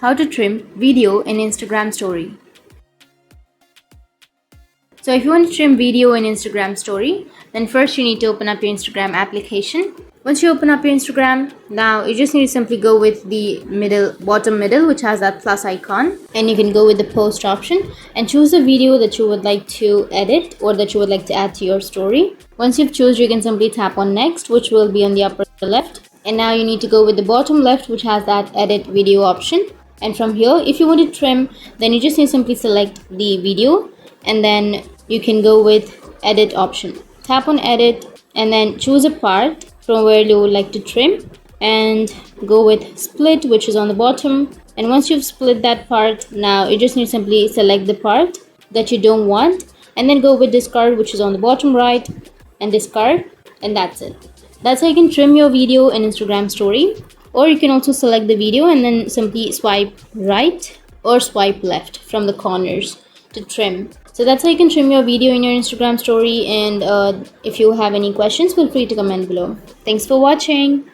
how to trim video in Instagram story. So if you want to trim video in Instagram story, then first you need to open up your Instagram application. Once you open up your Instagram, now you just need to simply go with the bottom middle, which has that plus icon, and you can go with the post option and choose a video that you would like to edit or that you would like to add to your story. Once you've chosen, you can simply tap on next, which will be on the upper left. And now you need to go with the bottom left, which has that edit video option. And from here, if you want to trim, then you just need to simply select the video, and then you can go with edit option. Tap on edit and then choose a part from where you would like to trim and go with split, which is on the bottom. And once you've split that part, now you just need to simply select the part that you don't want and then go with discard, which is on the bottom right, and discard, and that's it. That's how you can trim your video in Instagram story. Or you can also select the video and then simply swipe right or swipe left from the corners to trim. So that's how you can trim your video in your Instagram story. And if you have any questions, feel free to comment below. Thanks for watching.